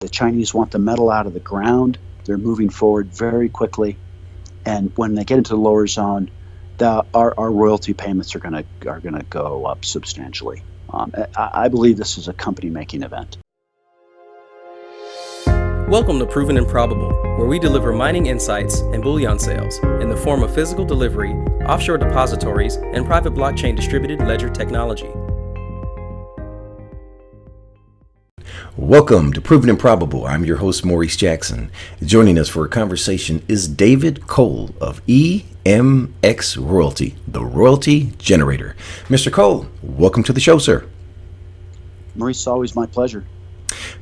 The Chinese want the metal out of the ground. They're moving forward very quickly. And when they get into the lower zone, our royalty payments are going to go up substantially. I believe this is a company-making event. Welcome to Proven and Probable, where we deliver mining insights and bullion sales in the form of physical delivery, offshore depositories, and private blockchain distributed ledger technology. Welcome to Proven and Probable. I'm your host, Maurice Jackson. Joining us for a conversation is David Cole of EMX Royalty, the royalty generator. Mr. Cole, welcome to the show, sir. Maurice, it's always my pleasure.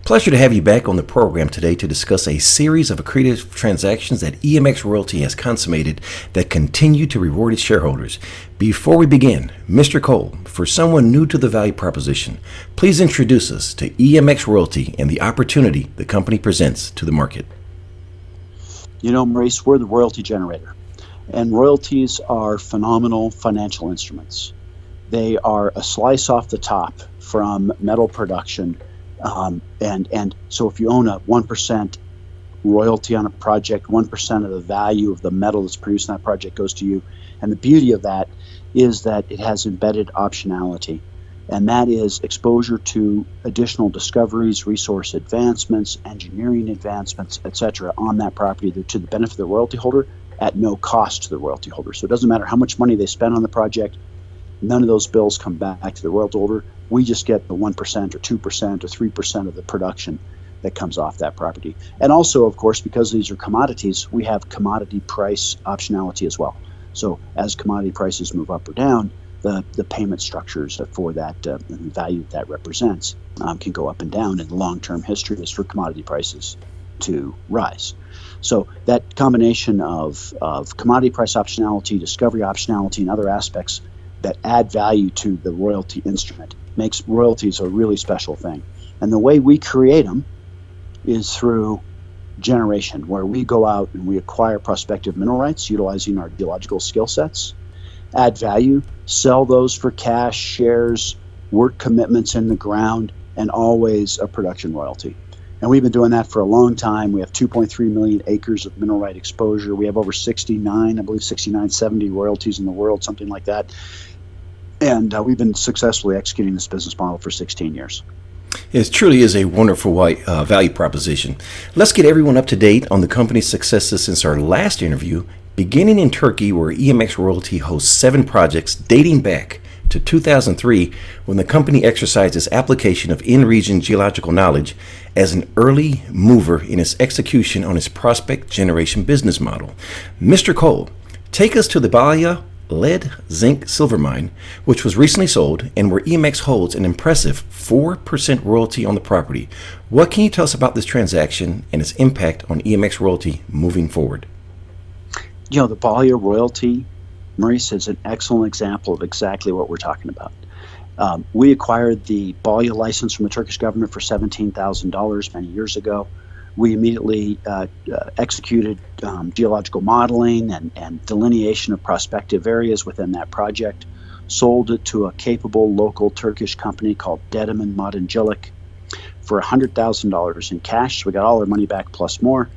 Pleasure to have you back on the program today to discuss a series of accretive transactions that EMX Royalty has consummated that continue to reward its shareholders. Before we begin, Mr. Cole, for someone new to the value proposition, please introduce us to EMX Royalty and the opportunity the company presents to the market. You know, Maurice, we're the royalty generator, and royalties are phenomenal financial instruments. They are a slice off the top from metal production. And so if you own a 1% royalty on a project, 1% of the value of the metal that's produced in that project goes to you. And the beauty of that is that it has embedded optionality, and that is exposure to additional discoveries, resource advancements, engineering advancements, etc. on that property to the benefit of the royalty holder at no cost to the royalty holder. So it doesn't matter how much money they spend on the project. None of those bills come back to the royalty holder. We just get the 1% or 2% or 3% of the production that comes off that property. And also, of course, because these are commodities, we have commodity price optionality as well. So as commodity prices move up or down, the payment structures for that and the value that represents can go up and down. And the long-term history is for commodity prices to rise. So that combination of commodity price optionality, discovery optionality, and other aspects that add value to the royalty instrument makes royalties a really special thing. And the way we create them is through generation, where we go out and we acquire prospective mineral rights utilizing our geological skill sets, add value, sell those for cash, shares, work commitments in the ground, and always a production royalty. And we've been doing that for a long time. We have 2.3 million acres of mineral right exposure. We have over 69, 70 royalties in the world, something like that. And we've been successfully executing this business model for 16 years. It truly is a wonderful value proposition. Let's get everyone up to date on the company's successes since our last interview, beginning in Turkey, where EMX Royalty hosts 7 projects dating back to 2003, when the company exercised its application of in-region geological knowledge as an early mover in its execution on its prospect generation business model. Mr. Cole, take us to the Balya lead, zinc, silver mine, which was recently sold and where EMX holds an impressive 4% royalty on the property. What can you tell us about this transaction and its impact on EMX Royalty moving forward? You know, the Balya royalty, Maurice, is an excellent example of exactly what we're talking about. We acquired the Balya license from the Turkish government for $17,000 many years ago. We immediately executed geological modeling and delineation of prospective areas within that project, sold it to a capable local Turkish company called Dedeman Madencilik for $100,000 in cash. We got all our money back plus more,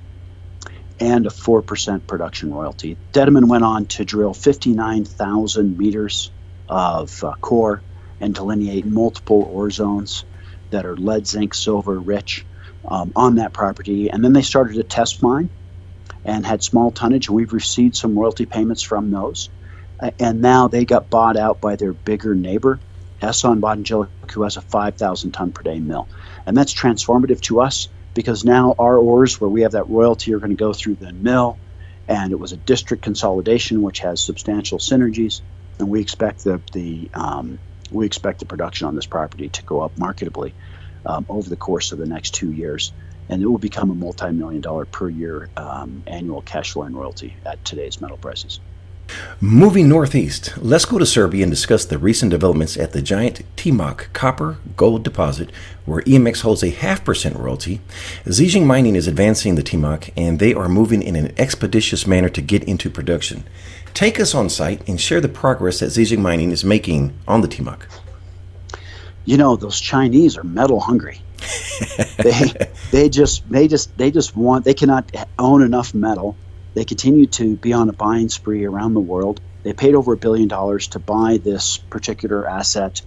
and a 4% production royalty. Dedeman went on to drill 59,000 meters of core and delineate multiple ore zones that are lead, zinc, silver rich on that property. And then they started a test mine and had small tonnage. We've received some royalty payments from those. And now they got bought out by their bigger neighbor, Eson Madencilik, who has a 5,000 ton per day mill. And that's transformative to us, because now our ores, where we have that royalty, are going to go through the mill, and it was a district consolidation which has substantial synergies, and we expect the production on this property to go up marketably over the course of the next 2 years, and it will become a multi-million-dollar per year annual cash flowing royalty at today's metal prices. Moving northeast, let's go to Serbia and discuss the recent developments at the giant Timok copper gold deposit, where EMX holds a 0.5% royalty. Zijin Mining is advancing the Timok, and they are moving in an expeditious manner to get into production. Take us on site and share the progress that Zijin Mining is making on the Timok. You know, those Chinese are metal hungry. They they just want, they cannot own enough metal. They continue to be on a buying spree around the world. They paid over $1 billion to buy this particular asset.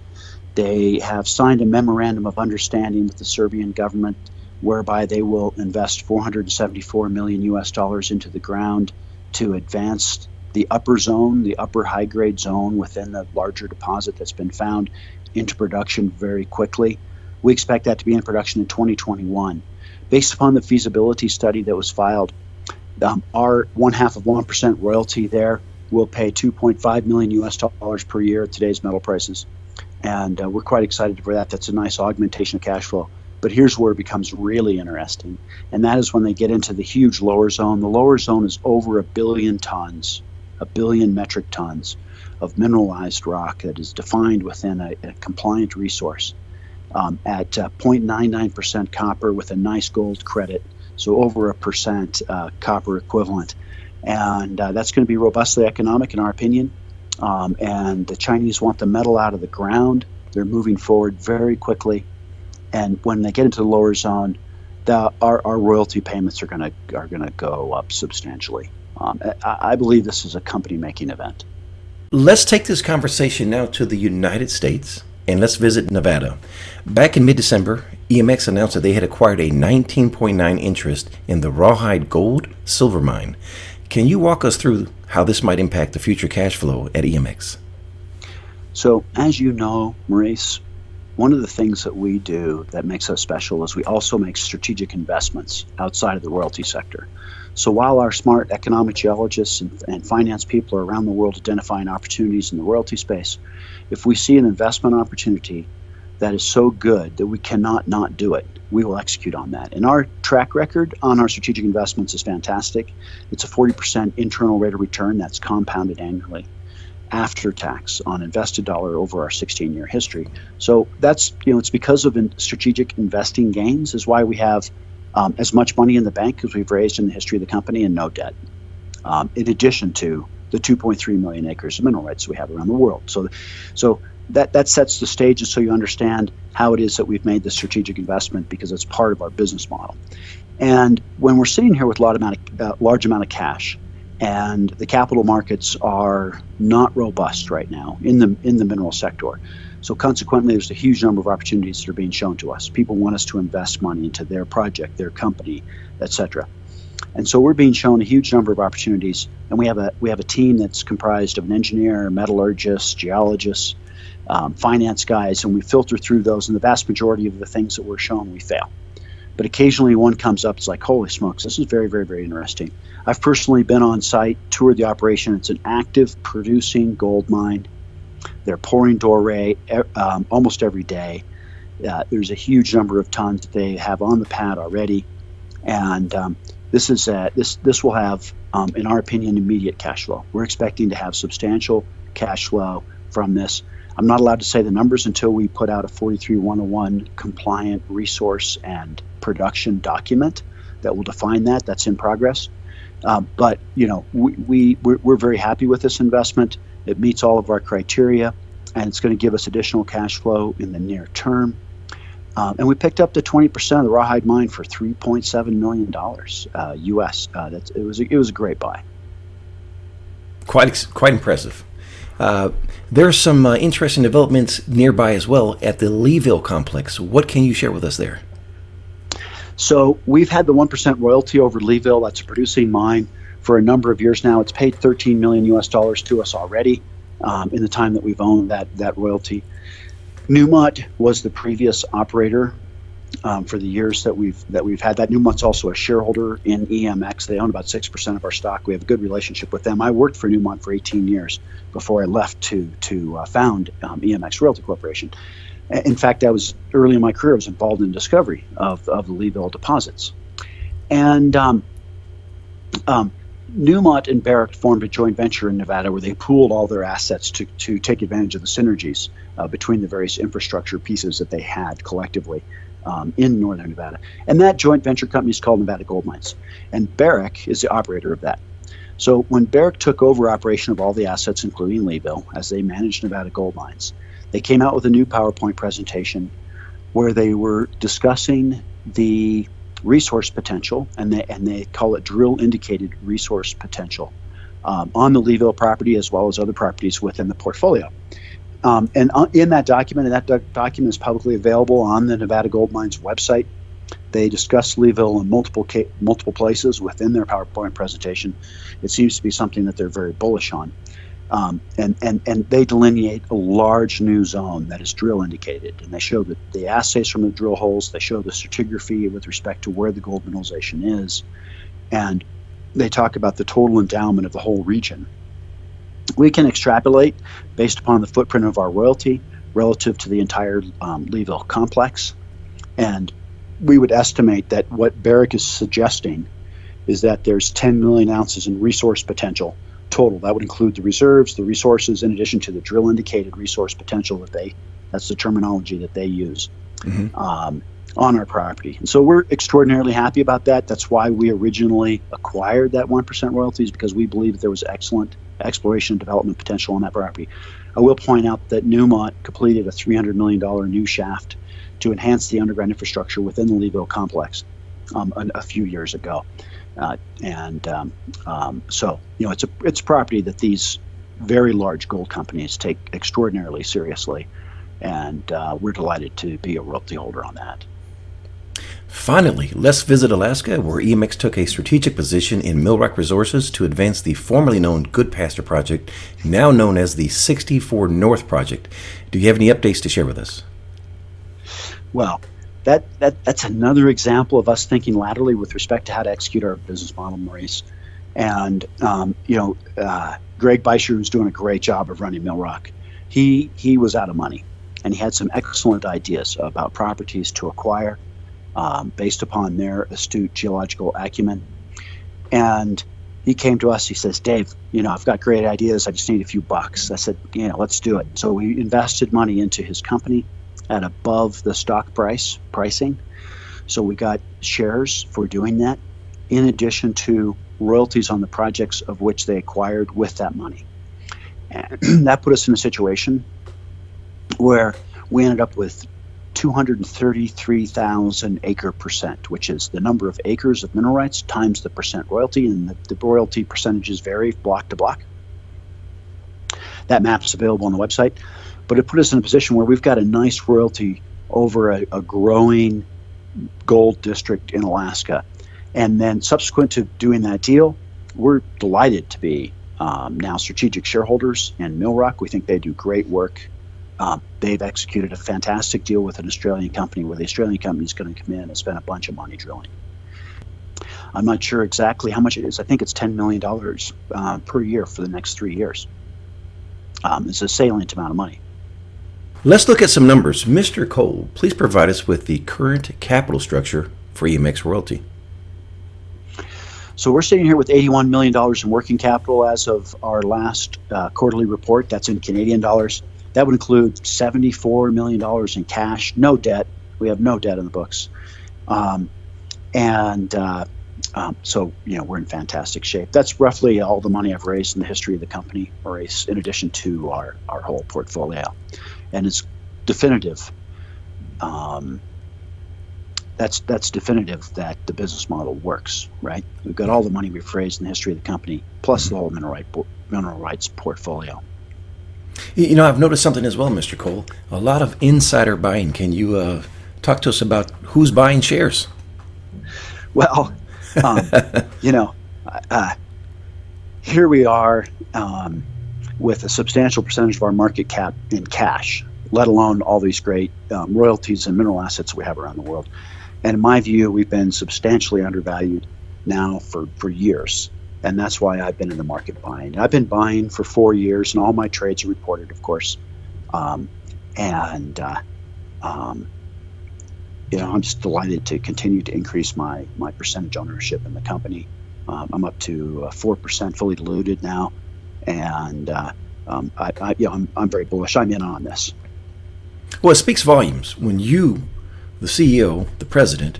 They have signed a memorandum of understanding with the Serbian government whereby they will invest 474 million US dollars into the ground to advance the upper zone, the upper high grade zone within the larger deposit that's been found, into production very quickly. We expect that to be in production in 2021. Based upon the feasibility study that was filed, our 0.5% royalty there will pay 2.5 million US dollars per year at today's metal prices. And we're quite excited for that. That's a nice augmentation of cash flow. But here's where it becomes really interesting, and that is when they get into the huge lower zone. The lower zone is over 1 billion tons, 1 billion metric tons of mineralized rock that is defined within a compliant resource at 0.99% copper with a nice gold credit, so over 1% copper equivalent. And that's going to be robustly economic in our opinion. And the Chinese want the metal out of the ground. They're moving forward very quickly. And when they get into the lower zone, our royalty payments are going to go up substantially. I believe this is a company-making event. Let's take this conversation now to the United States, and let's visit Nevada. Back in mid-December, EMX announced that they had acquired a 19.9 interest in the Rawhide Gold Silver Mine. Can you walk us through how this might impact the future cash flow at EMX? So, as you know, Maurice, one of the things that we do that makes us special is we also make strategic investments outside of the royalty sector. So while our smart economic geologists and finance people are around the world identifying opportunities in the royalty space, if we see an investment opportunity that is so good that we cannot not do it, we will execute on that. And our track record on our strategic investments is fantastic. It's a 40% internal rate of return that's compounded annually after tax on invested dollar over our 16-year history. So that's, it's because of strategic investing gains is why we have as much money in the bank as we've raised in the history of the company and no debt, in addition to the 2.3 million acres of mineral rights we have around the world. So that sets the stage, so you understand how it is that we've made the strategic investment, because it's part of our business model. And when we're sitting here with a large amount of cash, and the capital markets are not robust right now in the mineral sector. So consequently, there's a huge number of opportunities that are being shown to us. People want us to invest money into their project, their company, etc. And so we're being shown a huge number of opportunities, and we have a team that's comprised of an engineer, metallurgist, geologists, finance guys, and we filter through those, and the vast majority of the things that we're shown, we fail. But occasionally one comes up, it's like, holy smokes, this is very, very, very interesting. I've personally been on site, toured the operation. It's an active producing gold mine. They're pouring doré almost every day. There's a huge number of tons that they have on the pad already. And this will have, in our opinion, immediate cash flow. We're expecting to have substantial cash flow from this. I'm not allowed to say the numbers until we put out a 43101 compliant resource and production document that will define that. That's in progress. But we're very happy with this investment. It meets all of our criteria, and it's going to give us additional cash flow in the near term. And we picked up the 20% of the Rawhide mine for $3.7 million US. It was a great buy. Quite impressive. There are some interesting developments nearby as well at the Leeville complex. What can you share with us there? So we've had the 1% royalty over Leeville. That's a producing mine for a number of years now. It's paid $13 million US to us already in the time that we've owned that royalty. Newmont was the previous operator for the years that we've had that. Newmont's also a shareholder in EMX. They own about 6% of our stock. We have a good relationship with them. I worked for Newmont for 18 years before I left to found EMX Royalty Corporation. In fact, I was early in my career. I was involved in discovery of the Leeville deposits, and Newmont and Barrick formed a joint venture in Nevada where they pooled all their assets to take advantage of the synergies between the various infrastructure pieces that they had collectively in northern Nevada. And that joint venture company is called Nevada Gold Mines, and Barrick is the operator of that. So when Barrick took over operation of all the assets, including Leeville, as they managed Nevada Gold Mines, they came out with a new PowerPoint presentation where they were discussing the resource potential, and they call it drill indicated resource potential on the Leeville property as well as other properties within the portfolio. In that document, and that document is publicly available on the Nevada Gold Mines website, they discuss Leeville in multiple places within their PowerPoint presentation. It seems to be something that they're very bullish on. And they delineate a large new zone that is drill indicated, and they show the assays from the drill holes. They show the stratigraphy with respect to where the gold mineralization is, and they talk about the total endowment of the whole region. We can extrapolate based upon the footprint of our royalty relative to the entire Leeville complex, and we would estimate that what Barrick is suggesting is that there's 10 million ounces in resource potential total. That would include the reserves, the resources, in addition to the drill indicated resource potential that's the terminology that they use on our property. And so we're extraordinarily happy about that. That's why we originally acquired that 1% royalties, because we believe that there was excellent exploration and development potential on that property. I will point out that Newmont completed a $300 million new shaft to enhance the underground infrastructure within the Leeville complex a few years ago. So, it's a property that these very large gold companies take extraordinarily seriously, and we're delighted to be a royalty holder on that. Finally, let's visit Alaska, where EMX took a strategic position in Millrock Resources to advance the formerly known Goodpaster project, now known as the 64 North project. Do you have any updates to share with us? Well, that's another example of us thinking laterally with respect to how to execute our business model, Maurice. And Greg Beischer, who's doing a great job of running Millrock, he was out of money, and he had some excellent ideas about properties to acquire based upon their astute geological acumen. And he came to us. He says, "Dave, I've got great ideas. I just need a few bucks." I said, "Let's do it." So we invested money into his company at above the stock pricing. So we got shares for doing that, in addition to royalties on the projects of which they acquired with that money. And that put us in a situation where we ended up with 233,000 acre percent, which is the number of acres of mineral rights times the percent royalty, and the royalty percentages vary block to block. That map is available on the website. But it put us in a position where we've got a nice royalty over a growing gold district in Alaska. And then subsequent to doing that deal, we're delighted to be now strategic shareholders in Millrock. We think they do great work. They've executed a fantastic deal with an Australian company, where the Australian company is going to come in and spend a bunch of money drilling. I'm not sure exactly how much it is. I think it's $10 million per year for the next 3 years. It's a salient amount of money. Let's look at some numbers. Mr. Cole, please provide us with the current capital structure for EMX Royalty. So we're sitting here with $81 million in working capital as of our last quarterly report. That's in Canadian dollars. That would include $74 million in cash, no debt. We have no debt in the books. So we're in fantastic shape. That's roughly all the money I've raised in the history of the company, Maurice, in addition to our whole portfolio. And it's definitive. That's definitive that the business model works, right? We've got all the money we've raised in the history of the company, plus the whole mineral rights portfolio. I've noticed something as well, Mr. Cole. A lot of insider buying. Can you talk to us about who's buying shares? Well, here we are with a substantial percentage of our market cap in cash, let alone all these great royalties and mineral assets we have around the world. And in my view, we've been substantially undervalued now for years. And that's why I've been in the market buying. I've been buying for 4 years, and all my trades are reported, of course. I'm just delighted to continue to increase my percentage ownership in the company. I'm up to 4% fully diluted now, and I'm very bullish. I'm in on this. Well, it speaks volumes when you, the CEO, the president,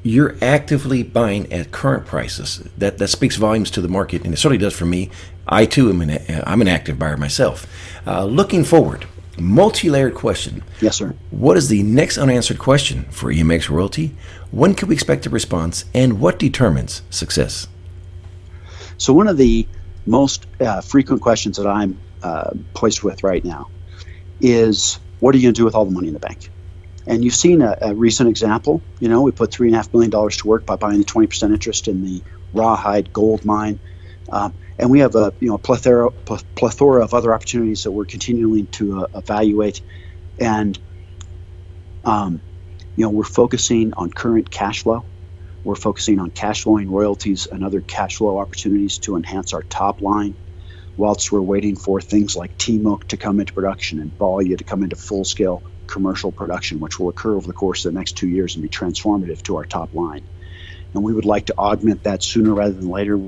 you're actively buying at current prices. That speaks volumes to the market, and it certainly does for me. I too I'm an active buyer myself. Looking forward, Multi-layered question. Yes, sir. What is the next unanswered question for EMX Royalty? When can we expect a response, and what determines success? So one of the most frequent questions that I'm placed with right now is, what are you going to do with all the money in the bank? And you've seen a recent example. You know, we put $3.5 million to work by buying the 20% interest in the Rawhide gold mine. And we have a plethora of other opportunities that we're continuing to evaluate. And we're focusing on current cash flow. We're focusing on cash flowing royalties and other cash flow opportunities to enhance our top line, whilst we're waiting for things like Timok to come into production and Balya to come into full-scale commercial production, which will occur over the course of the next 2 years and be transformative to our top line. And we would like to augment that sooner rather than later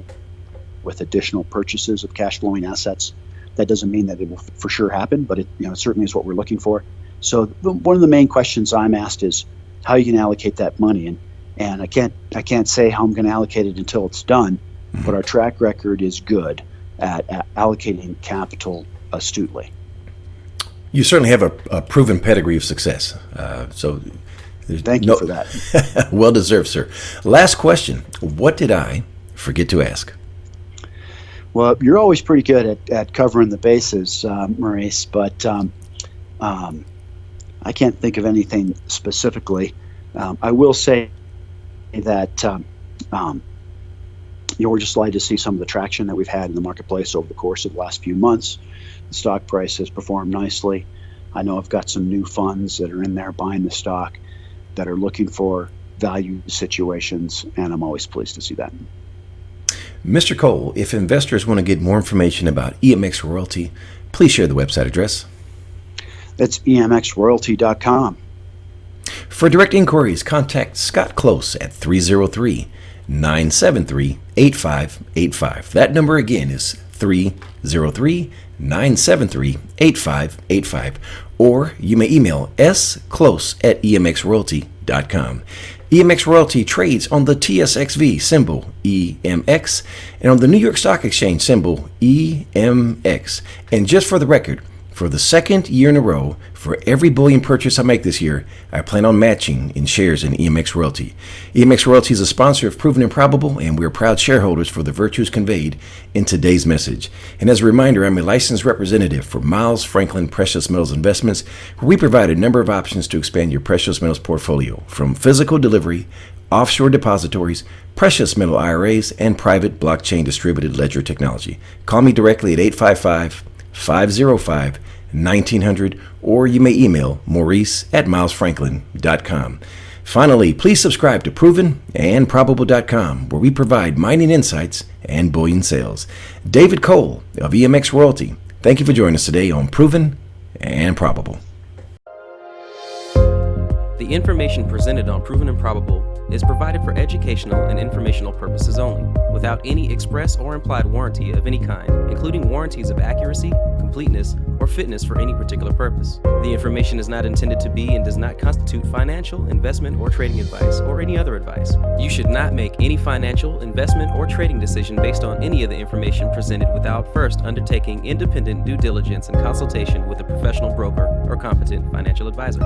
with additional purchases of cash flowing assets. That doesn't mean that it will for sure happen, but it certainly is what we're looking for. So one of the main questions I'm asked is how you can allocate that money, and I can't say how I'm going to allocate it until it's done, but our track record is good at allocating capital astutely. You certainly have a proven pedigree of success. So thank you for that. Well deserved, sir. Last question. What did I forget to ask? Well, you're always pretty good at covering the bases, Maurice, but I can't think of anything specifically. I will say that we're just delighted to see some of the traction that we've had in the marketplace over the course of the last few months. The stock price has performed nicely. I know I've got some new funds that are in there buying the stock that are looking for value situations, and I'm always pleased to see that. Mr. Cole, if investors want to get more information about EMX Royalty, please share the website address. That's emxroyalty.com. For direct inquiries, contact Scott Close at 303-973-8585. That number again is 303-973-8585. Or you may email sclose@emxroyalty.com. EMX Royalty trades on the TSXV symbol EMX and on the New York Stock Exchange symbol EMX. And just for the record, for the second year in a row, for every bullion purchase I make this year, I plan on matching in shares in EMX Royalty. EMX Royalty is a sponsor of Proven and Probable, and we're proud shareholders for the virtues conveyed in today's message. And as a reminder, I'm a licensed representative for Miles Franklin Precious Metals Investments, where we provide a number of options to expand your precious metals portfolio, from physical delivery, offshore depositories, precious metal IRAs, and private blockchain distributed ledger technology. Call me directly at 855-505-1900, or you may email Maurice@milesfranklin.com. Finally, please subscribe to Proven and Probable.com, where we provide mining insights and bullion sales. David Cole of EMX Royalty, thank you for joining us today on Proven and Probable. The information presented on Proven and Probable is provided for educational and informational purposes only, without any express or implied warranty of any kind, including warranties of accuracy, completeness, or fitness for any particular purpose. The information is not intended to be and does not constitute financial, investment, or trading advice, or any other advice. You should not make any financial, investment, or trading decision based on any of the information presented without first undertaking independent due diligence and consultation with a professional broker or competent financial advisor.